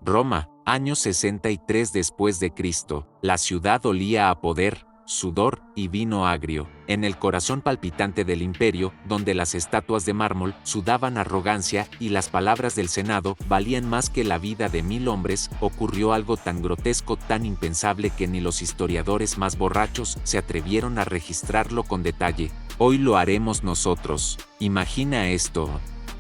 Roma, año 63 después de Cristo. La ciudad olía a poder, sudor y vino agrio. En el corazón palpitante del imperio, donde las estatuas de mármol sudaban arrogancia y las palabras del Senado valían más que la vida de 1000 hombres, ocurrió algo tan grotesco, tan impensable que ni los historiadores más borrachos se atrevieron a registrarlo con detalle. Hoy lo haremos nosotros. Imagina esto: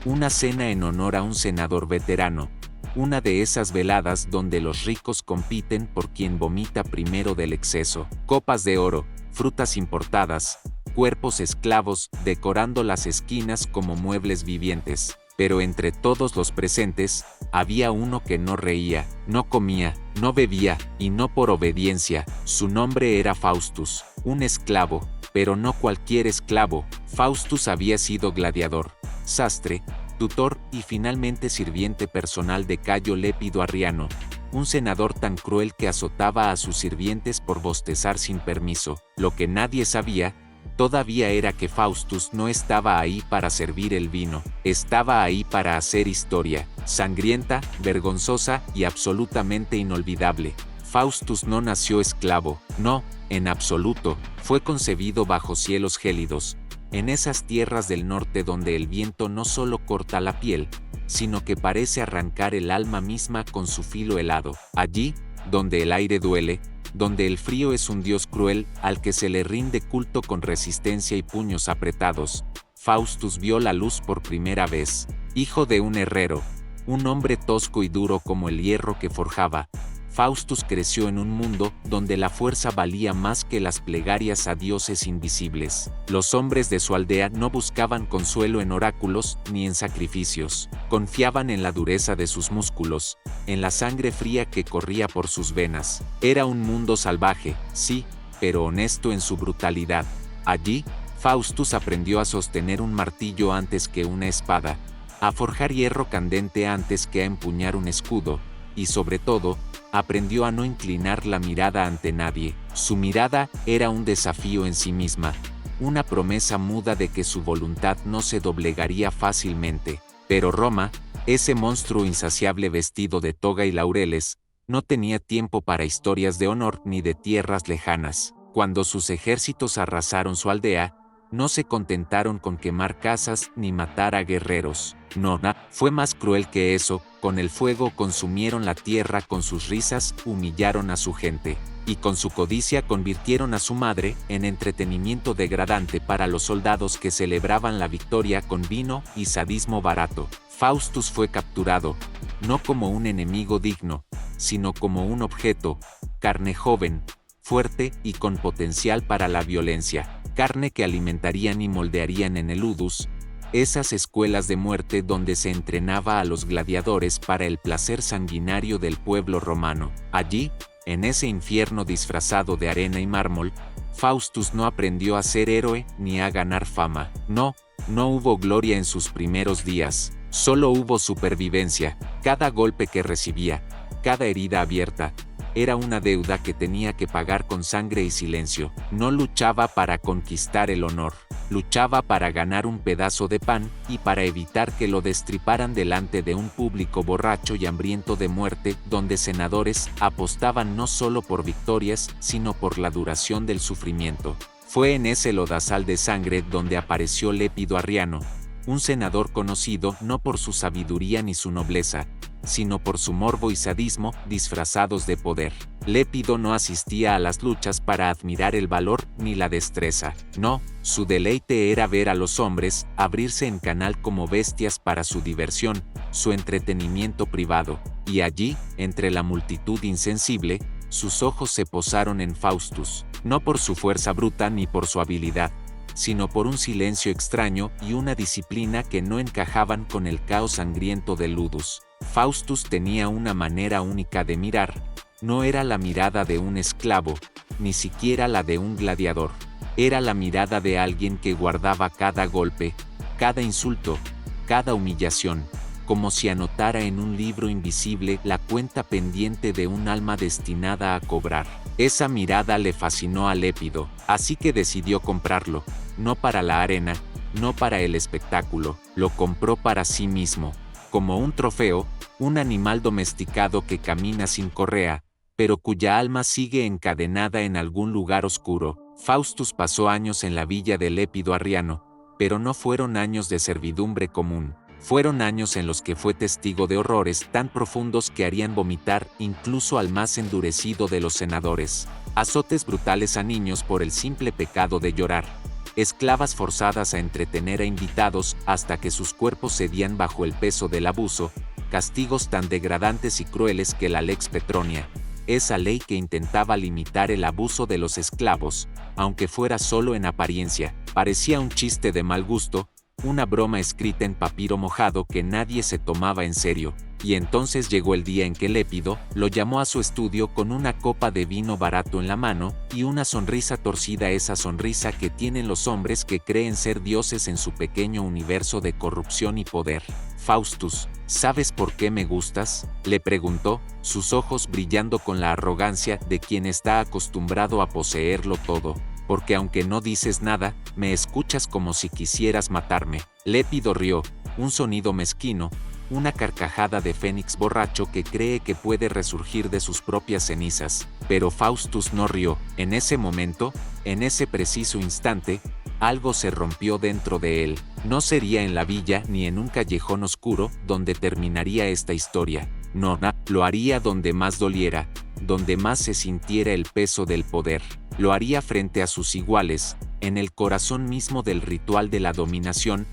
una cena en honor a un senador veterano. Una de esas veladas donde los ricos compiten por quien vomita primero del exceso. Copas de oro, frutas importadas, cuerpos esclavos decorando las esquinas como muebles vivientes. Pero entre todos los presentes, había uno que no reía, no comía, no bebía, y no por obediencia. Su nombre era Faustus, un esclavo, pero no cualquier esclavo. Faustus había sido gladiador, sastre, tutor y finalmente sirviente personal de Cayo Lépido Arriano, un senador tan cruel que azotaba a sus sirvientes por bostezar sin permiso. Lo que nadie sabía todavía era que Faustus no estaba ahí para servir el vino, estaba ahí para hacer historia, sangrienta, vergonzosa y absolutamente inolvidable. Faustus no nació esclavo, no, en absoluto, fue concebido bajo cielos gélidos, en esas tierras del norte donde el viento no solo corta la piel, sino que parece arrancar el alma misma con su filo helado. Allí, donde el aire duele, donde el frío es un dios cruel al que se le rinde culto con resistencia y puños apretados, Faustus vio la luz por primera vez. Hijo de un herrero, un hombre tosco y duro como el hierro que forjaba, Faustus creció en un mundo donde la fuerza valía más que las plegarias a dioses invisibles. Los hombres de su aldea no buscaban consuelo en oráculos ni en sacrificios. Confiaban en la dureza de sus músculos, en la sangre fría que corría por sus venas. Era un mundo salvaje, sí, pero honesto en su brutalidad. Allí, Faustus aprendió a sostener un martillo antes que una espada, a forjar hierro candente antes que a empuñar un escudo, y sobre todo, aprendió a no inclinar la mirada ante nadie. Su mirada era un desafío en sí misma, una promesa muda de que su voluntad no se doblegaría fácilmente. Pero Roma, ese monstruo insaciable vestido de toga y laureles, no tenía tiempo para historias de honor ni de tierras lejanas. Cuando sus ejércitos arrasaron su aldea, no se contentaron con quemar casas ni matar a guerreros. No, fue más cruel que eso. Con el fuego consumieron la tierra, con sus risas humillaron a su gente, y con su codicia convirtieron a su madre en entretenimiento degradante para los soldados que celebraban la victoria con vino y sadismo barato. Faustus fue capturado, no como un enemigo digno, sino como un objeto, carne joven, fuerte y con potencial para la violencia, carne que alimentarían y moldearían en el Ludus, esas escuelas de muerte donde se entrenaba a los gladiadores para el placer sanguinario del pueblo romano. Allí, en ese infierno disfrazado de arena y mármol, Faustus no aprendió a ser héroe ni a ganar fama. No hubo gloria en sus primeros días, solo hubo supervivencia. Cada golpe que recibía, cada herida abierta, era una deuda que tenía que pagar con sangre y silencio. No luchaba para conquistar el honor, luchaba para ganar un pedazo de pan y para evitar que lo destriparan delante de un público borracho y hambriento de muerte, donde senadores apostaban no solo por victorias, sino por la duración del sufrimiento. Fue en ese lodazal de sangre donde apareció Lépido Arriano, un senador conocido no por su sabiduría ni su nobleza, sino por su morbo y sadismo disfrazados de poder. Lépido no asistía a las luchas para admirar el valor ni la destreza. No, su deleite era ver a los hombres abrirse en canal como bestias para su diversión, su entretenimiento privado. Y allí, entre la multitud insensible, sus ojos se posaron en Faustus, no por su fuerza bruta ni por su habilidad, sino por un silencio extraño y una disciplina que no encajaban con el caos sangriento del Ludus. Faustus tenía una manera única de mirar, no era la mirada de un esclavo, ni siquiera la de un gladiador, era la mirada de alguien que guardaba cada golpe, cada insulto, cada humillación, como si anotara en un libro invisible la cuenta pendiente de un alma destinada a cobrar. Esa mirada le fascinó a Lépido, así que decidió comprarlo, no para la arena, no para el espectáculo, lo compró para sí mismo. Como un trofeo, un animal domesticado que camina sin correa, pero cuya alma sigue encadenada en algún lugar oscuro. Faustus pasó años en la villa del Lépido Arriano, pero no fueron años de servidumbre común. Fueron años en los que fue testigo de horrores tan profundos que harían vomitar incluso al más endurecido de los senadores. Azotes brutales a niños por el simple pecado de llorar. Esclavas forzadas a entretener a invitados hasta que sus cuerpos cedían bajo el peso del abuso. Castigos tan degradantes y crueles que la Lex Petronia, esa ley que intentaba limitar el abuso de los esclavos, aunque fuera solo en apariencia, parecía un chiste de mal gusto, una broma escrita en papiro mojado que nadie se tomaba en serio. Y entonces llegó el día en que Lépido lo llamó a su estudio con una copa de vino barato en la mano y una sonrisa torcida, esa sonrisa que tienen los hombres que creen ser dioses en su pequeño universo de corrupción y poder. «Faustus, ¿sabes por qué me gustas?», le preguntó, sus ojos brillando con la arrogancia de quien está acostumbrado a poseerlo todo. «Porque aunque no dices nada, me escuchas como si quisieras matarme». Lépido rió, un sonido mezquino, una carcajada de fénix borracho que cree que puede resurgir de sus propias cenizas. Pero Faustus no rió. En ese momento, en ese preciso instante, algo se rompió dentro de él. No sería en la villa ni en un callejón oscuro donde terminaría esta historia. No, lo haría donde más doliera, donde más se sintiera el peso del poder. Lo haría frente a sus iguales, en el corazón mismo del ritual de la dominación,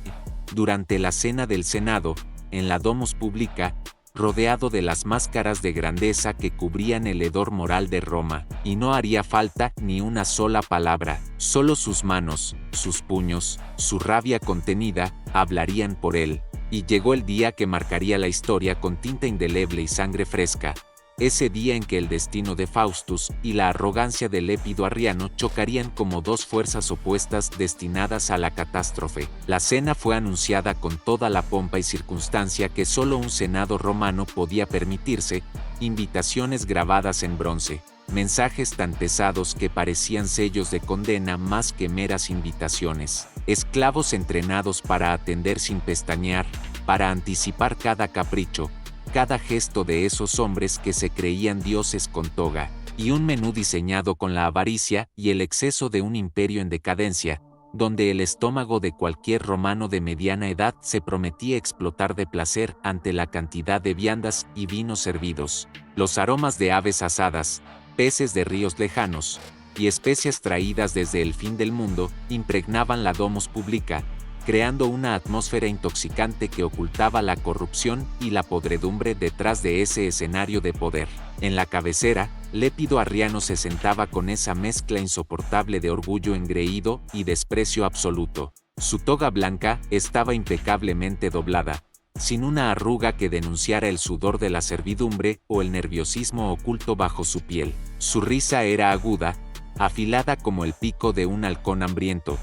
durante la cena del Senado, en la Domus Publica, rodeado de las máscaras de grandeza que cubrían el hedor moral de Roma, y no haría falta ni una sola palabra, solo sus manos, sus puños, su rabia contenida, hablarían por él. Y llegó el día que marcaría la historia con tinta indeleble y sangre fresca, ese día en que el destino de Faustus y la arrogancia del Lépido Arriano chocarían como dos fuerzas opuestas destinadas a la catástrofe. La cena fue anunciada con toda la pompa y circunstancia que solo un senado romano podía permitirse, invitaciones grabadas en bronce, mensajes tan pesados que parecían sellos de condena más que meras invitaciones, esclavos entrenados para atender sin pestañear, para anticipar cada capricho, cada gesto de esos hombres que se creían dioses con toga, y un menú diseñado con la avaricia y el exceso de un imperio en decadencia, donde el estómago de cualquier romano de mediana edad se prometía explotar de placer ante la cantidad de viandas y vinos servidos. Los aromas de aves asadas, peces de ríos lejanos, y especias traídas desde el fin del mundo, impregnaban la Domus Publica, creando una atmósfera intoxicante que ocultaba la corrupción y la podredumbre detrás de ese escenario de poder. En la cabecera, Lépido Arriano se sentaba con esa mezcla insoportable de orgullo engreído y desprecio absoluto. Su toga blanca estaba impecablemente doblada, sin una arruga que denunciara el sudor de la servidumbre o el nerviosismo oculto bajo su piel. Su risa era aguda, afilada como el pico de un halcón hambriento,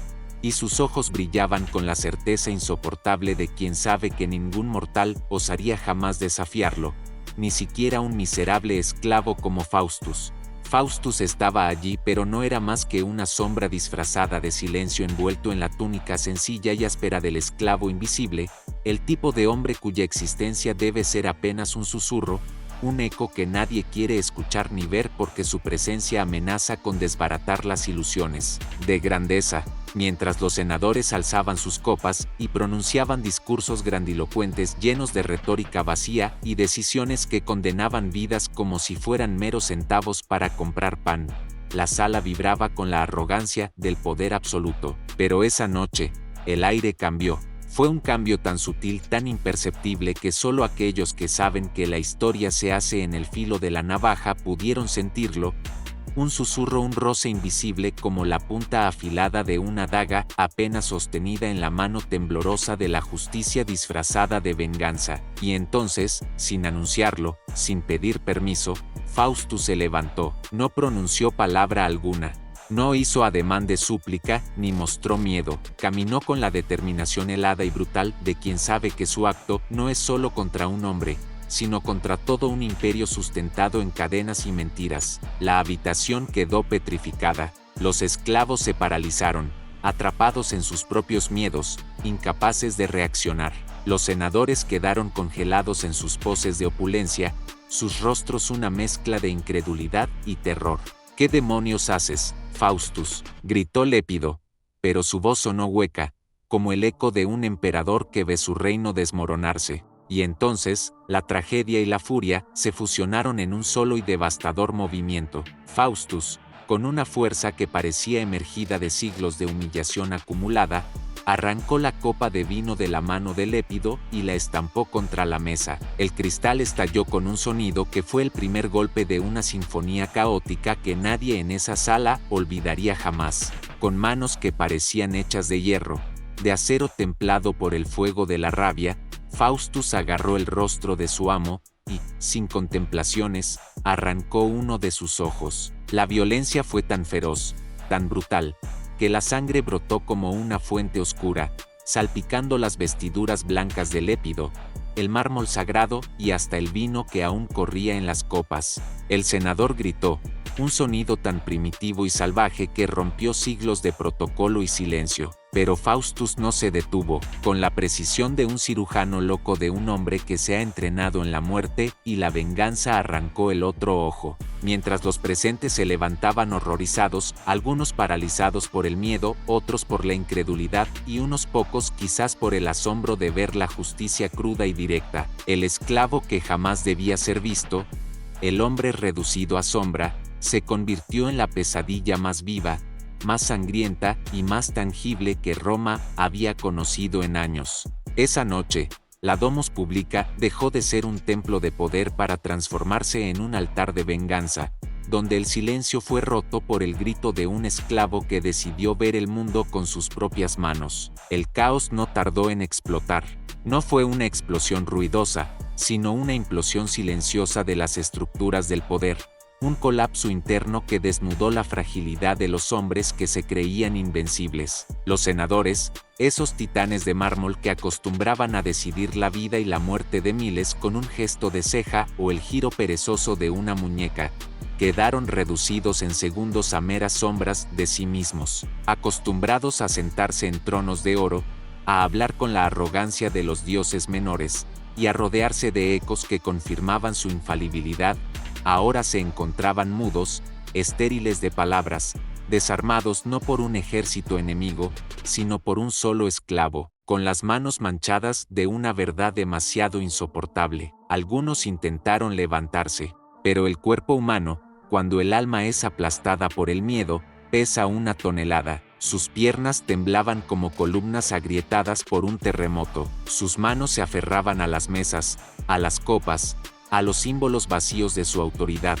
y sus ojos brillaban con la certeza insoportable de quien sabe que ningún mortal osaría jamás desafiarlo, ni siquiera un miserable esclavo como Faustus. Faustus estaba allí, pero no era más que una sombra disfrazada de silencio envuelto en la túnica sencilla y áspera del esclavo invisible, el tipo de hombre cuya existencia debe ser apenas un susurro, un eco que nadie quiere escuchar ni ver porque su presencia amenaza con desbaratar las ilusiones de grandeza. Mientras los senadores alzaban sus copas y pronunciaban discursos grandilocuentes llenos de retórica vacía y decisiones que condenaban vidas como si fueran meros centavos para comprar pan, la sala vibraba con la arrogancia del poder absoluto. Pero esa noche, el aire cambió. Fue un cambio tan sutil, tan imperceptible que solo aquellos que saben que la historia se hace en el filo de la navaja pudieron sentirlo. Un susurro, un roce invisible como la punta afilada de una daga apenas sostenida en la mano temblorosa de la justicia disfrazada de venganza. Y entonces, sin anunciarlo, sin pedir permiso, Faustus se levantó. No pronunció palabra alguna. No hizo ademán de súplica, ni mostró miedo. Caminó con la determinación helada y brutal de quien sabe que su acto no es solo contra un hombre, sino contra todo un imperio sustentado en cadenas y mentiras. La habitación quedó petrificada. Los esclavos se paralizaron, atrapados en sus propios miedos, incapaces de reaccionar. Los senadores quedaron congelados en sus poses de opulencia, sus rostros una mezcla de incredulidad y terror. «¿Qué demonios haces, Faustus?», gritó Lépido, pero su voz sonó hueca, como el eco de un emperador que ve su reino desmoronarse. Y entonces, la tragedia y la furia se fusionaron en un solo y devastador movimiento. Faustus, con una fuerza que parecía emergida de siglos de humillación acumulada, arrancó la copa de vino de la mano de Lépido y la estampó contra la mesa. El cristal estalló con un sonido que fue el primer golpe de una sinfonía caótica que nadie en esa sala olvidaría jamás. Con manos que parecían hechas de hierro, de acero templado por el fuego de la rabia, Faustus agarró el rostro de su amo y, sin contemplaciones, arrancó uno de sus ojos. La violencia fue tan feroz, tan brutal, que la sangre brotó como una fuente oscura, salpicando las vestiduras blancas de Lépido, el mármol sagrado y hasta el vino que aún corría en las copas. El senador gritó, un sonido tan primitivo y salvaje que rompió siglos de protocolo y silencio. Pero Faustus no se detuvo, con la precisión de un cirujano loco de un hombre que se ha entrenado en la muerte, y la venganza arrancó el otro ojo. Mientras los presentes se levantaban horrorizados, algunos paralizados por el miedo, otros por la incredulidad, y unos pocos quizás por el asombro de ver la justicia cruda y directa, el esclavo que jamás debía ser visto, el hombre reducido a sombra, se convirtió en la pesadilla más viva, más sangrienta y más tangible que Roma había conocido en años. Esa noche, la Domus Publica dejó de ser un templo de poder para transformarse en un altar de venganza, donde el silencio fue roto por el grito de un esclavo que decidió ver el mundo con sus propias manos. El caos no tardó en explotar. No fue una explosión ruidosa, sino una implosión silenciosa de las estructuras del poder. Un colapso interno que desnudó la fragilidad de los hombres que se creían invencibles. Los senadores, esos titanes de mármol que acostumbraban a decidir la vida y la muerte de miles con un gesto de ceja o el giro perezoso de una muñeca, quedaron reducidos en segundos a meras sombras de sí mismos, acostumbrados a sentarse en tronos de oro, a hablar con la arrogancia de los dioses menores, y a rodearse de ecos que confirmaban su infalibilidad. Ahora se encontraban mudos, estériles de palabras, desarmados no por un ejército enemigo, sino por un solo esclavo, con las manos manchadas de una verdad demasiado insoportable. Algunos intentaron levantarse, pero el cuerpo humano, cuando el alma es aplastada por el miedo, pesa 1 tonelada. Sus piernas temblaban como columnas agrietadas por un terremoto, sus manos se aferraban a las mesas, a las copas, a los símbolos vacíos de su autoridad,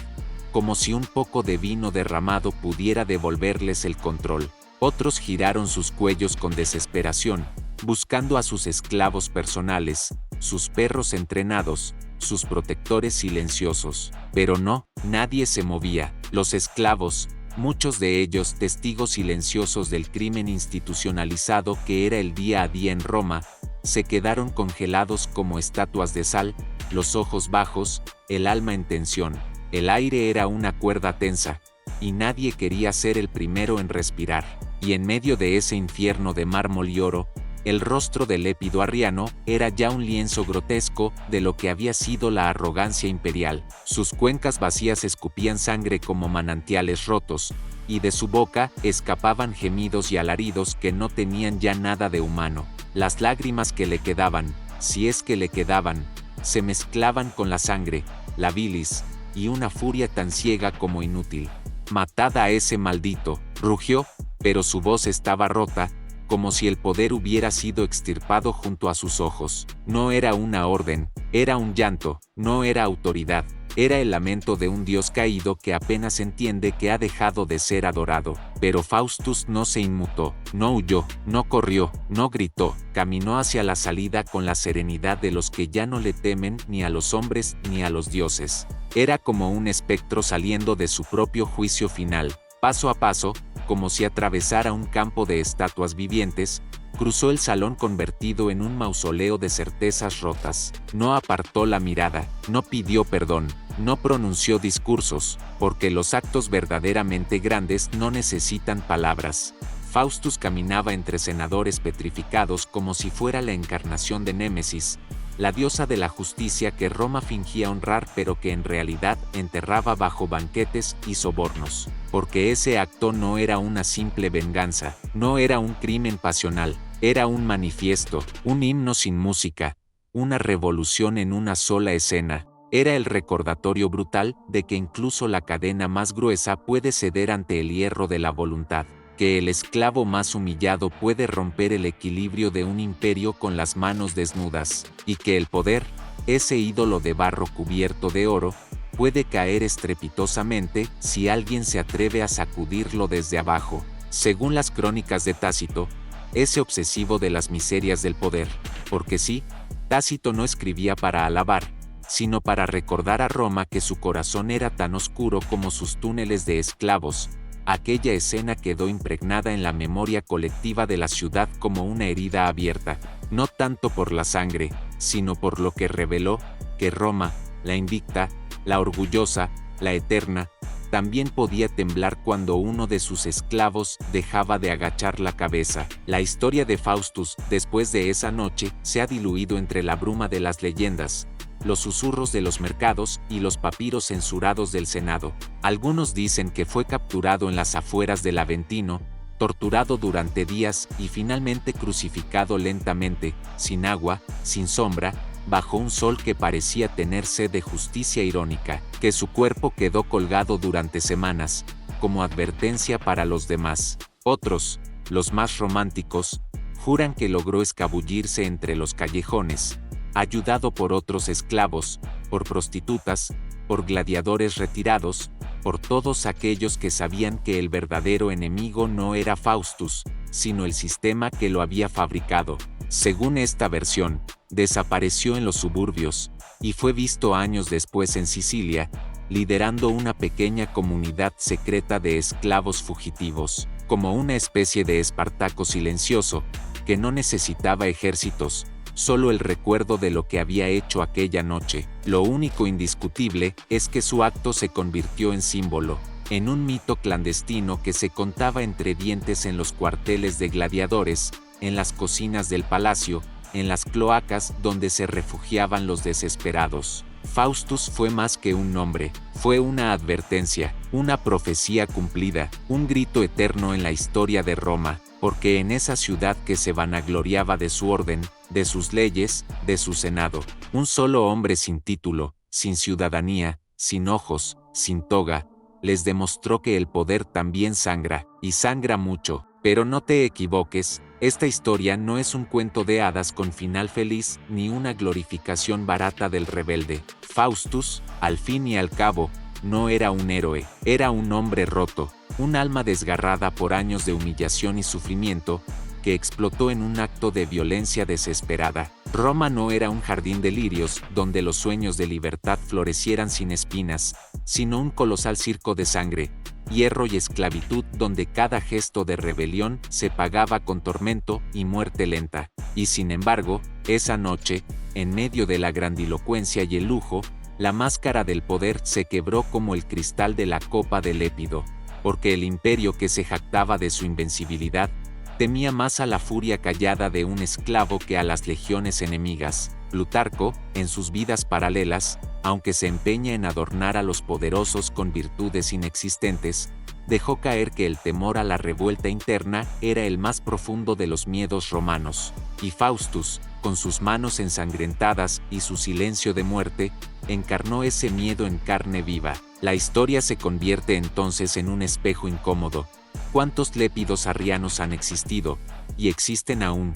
como si un poco de vino derramado pudiera devolverles el control. Otros giraron sus cuellos con desesperación, buscando a sus esclavos personales, sus perros entrenados, sus protectores silenciosos. Pero no, nadie se movía. Los esclavos, muchos de ellos testigos silenciosos del crimen institucionalizado que era el día a día en Roma, se quedaron congelados como estatuas de sal, los ojos bajos, el alma en tensión. El aire era una cuerda tensa, y nadie quería ser el primero en respirar. Y en medio de ese infierno de mármol y oro, el rostro del Lépido Arriano era ya un lienzo grotesco de lo que había sido la arrogancia imperial. Sus cuencas vacías escupían sangre como manantiales rotos, y de su boca escapaban gemidos y alaridos que no tenían ya nada de humano. Las lágrimas que le quedaban, si es que le quedaban, se mezclaban con la sangre, la bilis, y una furia tan ciega como inútil. «Matad a ese maldito», rugió, pero su voz estaba rota, como si el poder hubiera sido extirpado junto a sus ojos. No era una orden, era un llanto, no era autoridad, era el lamento de un dios caído que apenas entiende que ha dejado de ser adorado. Pero Faustus no se inmutó, no huyó, no corrió, no gritó, caminó hacia la salida con la serenidad de los que ya no le temen ni a los hombres ni a los dioses. Era como un espectro saliendo de su propio juicio final. Paso a paso, como si atravesara un campo de estatuas vivientes, cruzó el salón convertido en un mausoleo de certezas rotas. No apartó la mirada, no pidió perdón, no pronunció discursos, porque los actos verdaderamente grandes no necesitan palabras. Faustus caminaba entre senadores petrificados como si fuera la encarnación de Némesis, la diosa de la justicia que Roma fingía honrar pero que en realidad enterraba bajo banquetes y sobornos. Porque ese acto no era una simple venganza, no era un crimen pasional, era un manifiesto, un himno sin música, una revolución en una sola escena. Era el recordatorio brutal de que incluso la cadena más gruesa puede ceder ante el hierro de la voluntad, que el esclavo más humillado puede romper el equilibrio de un imperio con las manos desnudas, y que el poder, ese ídolo de barro cubierto de oro, puede caer estrepitosamente si alguien se atreve a sacudirlo desde abajo. Según las crónicas de Tácito, ese obsesivo de las miserias del poder, porque sí, Tácito no escribía para alabar, sino para recordar a Roma que su corazón era tan oscuro como sus túneles de esclavos. Aquella escena quedó impregnada en la memoria colectiva de la ciudad como una herida abierta, no tanto por la sangre, sino por lo que reveló, que Roma, la invicta, la orgullosa, la eterna, también podía temblar cuando uno de sus esclavos dejaba de agachar la cabeza. La historia de Faustus, después de esa noche, se ha diluido entre la bruma de las leyendas, los susurros de los mercados y los papiros censurados del Senado. Algunos dicen que fue capturado en las afueras del Aventino, torturado durante días y finalmente crucificado lentamente, sin agua, sin sombra, bajo un sol que parecía tener sed de justicia irónica, que su cuerpo quedó colgado durante semanas, como advertencia para los demás. Otros, los más románticos, juran que logró escabullirse entre los callejones, ayudado por otros esclavos, por prostitutas, por gladiadores retirados, por todos aquellos que sabían que el verdadero enemigo no era Faustus, sino el sistema que lo había fabricado. Según esta versión, desapareció en los suburbios, y fue visto años después en Sicilia, liderando una pequeña comunidad secreta de esclavos fugitivos, como una especie de Espartaco silencioso, que no necesitaba ejércitos, solo el recuerdo de lo que había hecho aquella noche. Lo único indiscutible es que su acto se convirtió en símbolo, en un mito clandestino que se contaba entre dientes en los cuarteles de gladiadores, en las cocinas del palacio, en las cloacas donde se refugiaban los desesperados. Faustus fue más que un nombre, fue una advertencia, una profecía cumplida, un grito eterno en la historia de Roma, porque en esa ciudad que se vanagloriaba de su orden, de sus leyes, de su senado, un solo hombre sin título, sin ciudadanía, sin ojos, sin toga, les demostró que el poder también sangra, y sangra mucho. Pero no te equivoques, esta historia no es un cuento de hadas con final feliz ni una glorificación barata del rebelde. Faustus, al fin y al cabo, no era un héroe, era un hombre roto, un alma desgarrada por años de humillación y sufrimiento, que explotó en un acto de violencia desesperada. Roma no era un jardín de lirios donde los sueños de libertad florecieran sin espinas, sino un colosal circo de sangre, hierro y esclavitud donde cada gesto de rebelión se pagaba con tormento y muerte lenta. Y sin embargo, esa noche, en medio de la grandilocuencia y el lujo, la máscara del poder se quebró como el cristal de la copa de Lépido, porque el imperio que se jactaba de su invencibilidad, temía más a la furia callada de un esclavo que a las legiones enemigas. Plutarco, en sus vidas paralelas, aunque se empeña en adornar a los poderosos con virtudes inexistentes, dejó caer que el temor a la revuelta interna era el más profundo de los miedos romanos. Y Faustus, con sus manos ensangrentadas y su silencio de muerte, encarnó ese miedo en carne viva. La historia se convierte entonces en un espejo incómodo. ¿Cuántos lépidos arrianos han existido, y existen aún,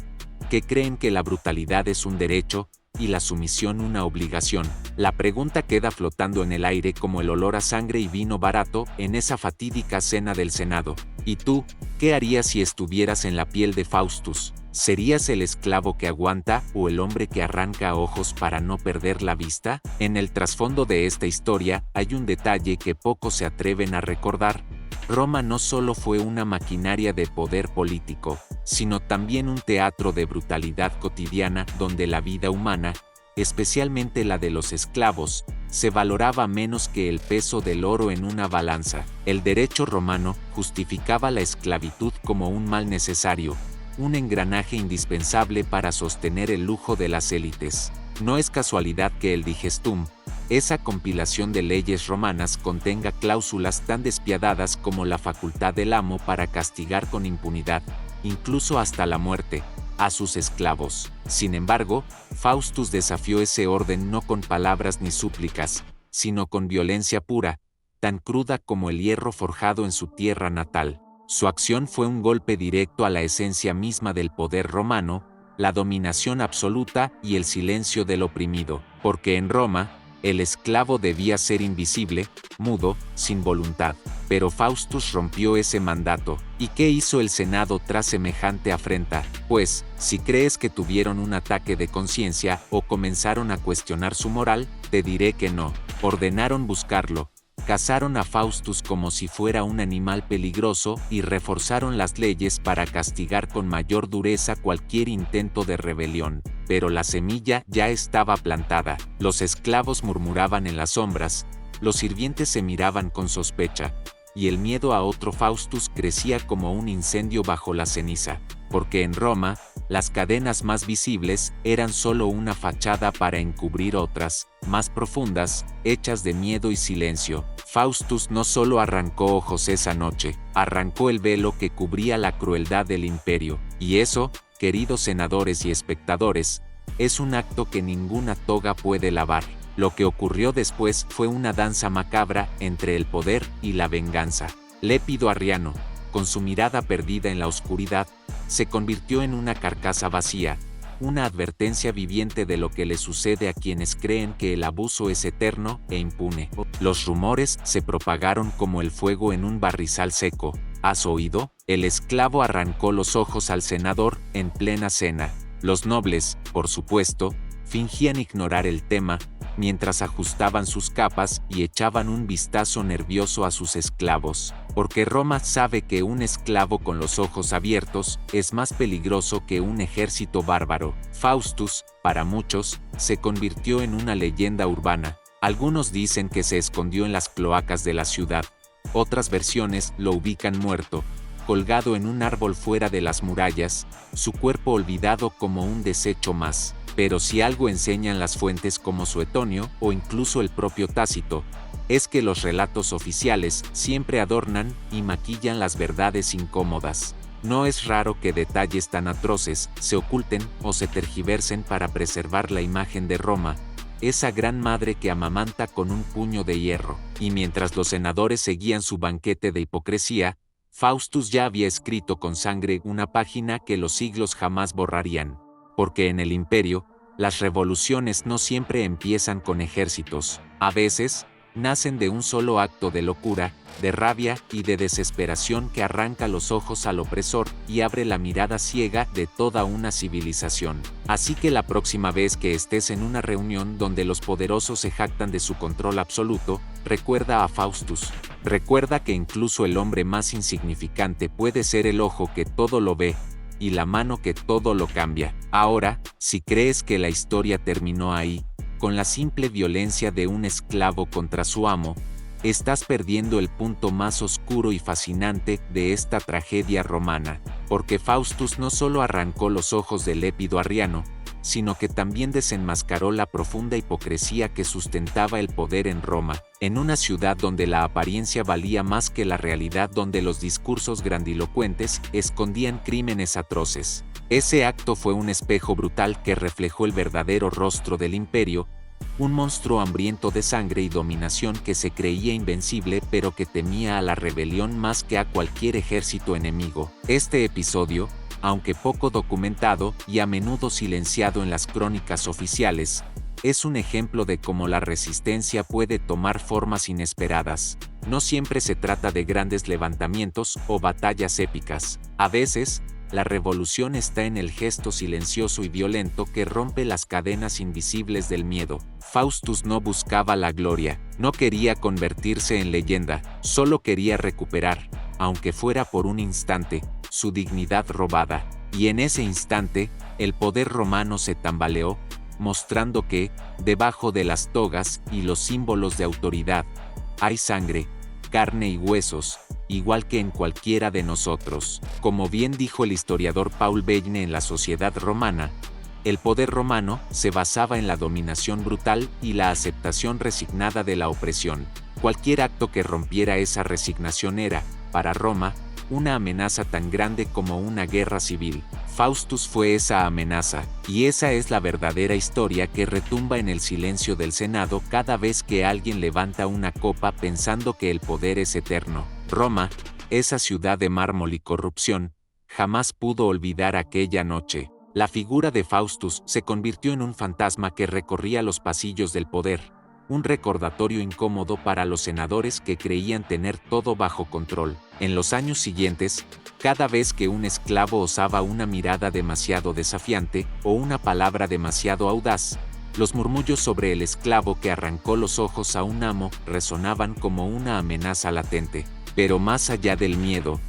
que creen que la brutalidad es un derecho, y la sumisión una obligación? La pregunta queda flotando en el aire como el olor a sangre y vino barato en esa fatídica cena del Senado. ¿Y tú, qué harías si estuvieras en la piel de Faustus? ¿Serías el esclavo que aguanta o el hombre que arranca ojos para no perder la vista? En el trasfondo de esta historia hay un detalle que pocos se atreven a recordar. Roma no solo fue una maquinaria de poder político, sino también un teatro de brutalidad cotidiana donde la vida humana, especialmente la de los esclavos, se valoraba menos que el peso del oro en una balanza. El derecho romano justificaba la esclavitud como un mal necesario, un engranaje indispensable para sostener el lujo de las élites. No es casualidad que el Digestum, esa compilación de leyes romanas, contenga cláusulas tan despiadadas como la facultad del amo para castigar con impunidad, incluso hasta la muerte, a sus esclavos. Sin embargo, Faustus desafió ese orden no con palabras ni súplicas, sino con violencia pura, tan cruda como el hierro forjado en su tierra natal. Su acción fue un golpe directo a la esencia misma del poder romano, la dominación absoluta y el silencio del oprimido, porque en Roma, el esclavo debía ser invisible, mudo, sin voluntad. Pero Faustus rompió ese mandato. ¿Y qué hizo el Senado tras semejante afrenta? Pues, si crees que tuvieron un ataque de conciencia o comenzaron a cuestionar su moral, te diré que no. Ordenaron buscarlo. Cazaron a Faustus como si fuera un animal peligroso y reforzaron las leyes para castigar con mayor dureza cualquier intento de rebelión. Pero la semilla ya estaba plantada. Los esclavos murmuraban en las sombras, los sirvientes se miraban con sospecha, y el miedo a otro Faustus crecía como un incendio bajo la ceniza, porque en Roma, las cadenas más visibles eran solo una fachada para encubrir otras, más profundas, hechas de miedo y silencio. Faustus no solo arrancó ojos esa noche, arrancó el velo que cubría la crueldad del imperio, y eso, queridos senadores y espectadores, es un acto que ninguna toga puede lavar. Lo que ocurrió después fue una danza macabra entre el poder y la venganza. Lépido Arriano, con su mirada perdida en la oscuridad, se convirtió en una carcasa vacía, una advertencia viviente de lo que le sucede a quienes creen que el abuso es eterno e impune. Los rumores se propagaron como el fuego en un barrizal seco. ¿Has oído? El esclavo arrancó los ojos al senador en plena cena. Los nobles, por supuesto, fingían ignorar el tema, mientras ajustaban sus capas y echaban un vistazo nervioso a sus esclavos, porque Roma sabe que un esclavo con los ojos abiertos es más peligroso que un ejército bárbaro. Faustus, para muchos, se convirtió en una leyenda urbana. Algunos dicen que se escondió en las cloacas de la ciudad, otras versiones lo ubican muerto, colgado en un árbol fuera de las murallas, su cuerpo olvidado como un desecho más. Pero si algo enseñan las fuentes como Suetonio o incluso el propio Tácito, es que los relatos oficiales siempre adornan y maquillan las verdades incómodas. No es raro que detalles tan atroces se oculten o se tergiversen para preservar la imagen de Roma, esa gran madre que amamanta con un puño de hierro. Y mientras los senadores seguían su banquete de hipocresía, Faustus ya había escrito con sangre una página que los siglos jamás borrarían. Porque en el imperio, las revoluciones no siempre empiezan con ejércitos. A veces, nacen de un solo acto de locura, de rabia y de desesperación que arranca los ojos al opresor y abre la mirada ciega de toda una civilización. Así que la próxima vez que estés en una reunión donde los poderosos se jactan de su control absoluto, recuerda a Faustus. Recuerda que incluso el hombre más insignificante puede ser el ojo que todo lo ve, y la mano que todo lo cambia. Ahora, si crees que la historia terminó ahí, con la simple violencia de un esclavo contra su amo, estás perdiendo el punto más oscuro y fascinante de esta tragedia romana, porque Faustus no solo arrancó los ojos del Lépido Arriano, sino que también desenmascaró la profunda hipocresía que sustentaba el poder en Roma, en una ciudad donde la apariencia valía más que la realidad, donde los discursos grandilocuentes escondían crímenes atroces. Ese acto fue un espejo brutal que reflejó el verdadero rostro del imperio, un monstruo hambriento de sangre y dominación que se creía invencible pero que temía a la rebelión más que a cualquier ejército enemigo. Este episodio, aunque poco documentado y a menudo silenciado en las crónicas oficiales, es un ejemplo de cómo la resistencia puede tomar formas inesperadas. No siempre se trata de grandes levantamientos o batallas épicas. A veces, la revolución está en el gesto silencioso y violento que rompe las cadenas invisibles del miedo. Faustus no buscaba la gloria, no quería convertirse en leyenda, solo quería recuperar, aunque fuera por un instante, su dignidad robada. Y en ese instante, el poder romano se tambaleó, mostrando que, debajo de las togas y los símbolos de autoridad, hay sangre, carne y huesos, igual que en cualquiera de nosotros. Como bien dijo el historiador Paul Veyne en La Sociedad Romana, el poder romano se basaba en la dominación brutal y la aceptación resignada de la opresión. Cualquier acto que rompiera esa resignación era, para Roma, una amenaza tan grande como una guerra civil. Faustus fue esa amenaza, y esa es la verdadera historia que retumba en el silencio del Senado cada vez que alguien levanta una copa pensando que el poder es eterno. Roma, esa ciudad de mármol y corrupción, jamás pudo olvidar aquella noche. La figura de Faustus se convirtió en un fantasma que recorría los pasillos del poder, un recordatorio incómodo para los senadores que creían tener todo bajo control. En los años siguientes, cada vez que un esclavo osaba una mirada demasiado desafiante o una palabra demasiado audaz, los murmullos sobre el esclavo que arrancó los ojos a un amo resonaban como una amenaza latente. Pero más allá del miedo,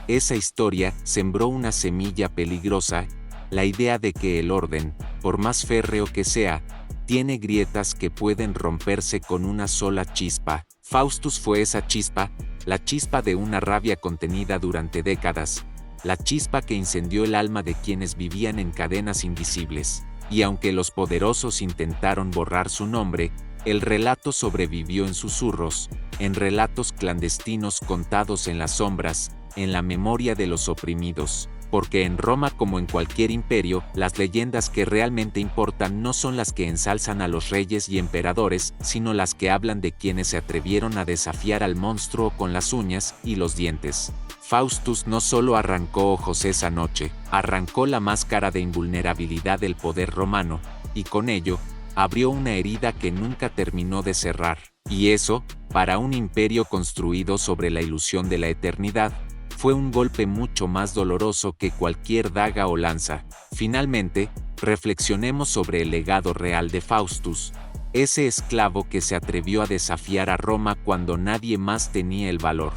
esa historia sembró una semilla peligrosa, la idea de que el orden, por más férreo que sea, tiene grietas que pueden romperse con una sola chispa. Faustus fue esa chispa, la chispa de una rabia contenida durante décadas, la chispa que incendió el alma de quienes vivían en cadenas invisibles. Y aunque los poderosos intentaron borrar su nombre, el relato sobrevivió en susurros, en relatos clandestinos contados en las sombras, en la memoria de los oprimidos. Porque en Roma, como en cualquier imperio, las leyendas que realmente importan no son las que ensalzan a los reyes y emperadores, sino las que hablan de quienes se atrevieron a desafiar al monstruo con las uñas y los dientes. Faustus no solo arrancó ojos esa noche, arrancó la máscara de invulnerabilidad del poder romano, y con ello, abrió una herida que nunca terminó de cerrar. Y eso, para un imperio construido sobre la ilusión de la eternidad, fue un golpe mucho más doloroso que cualquier daga o lanza. Finalmente, reflexionemos sobre el legado real de Faustus, ese esclavo que se atrevió a desafiar a Roma cuando nadie más tenía el valor.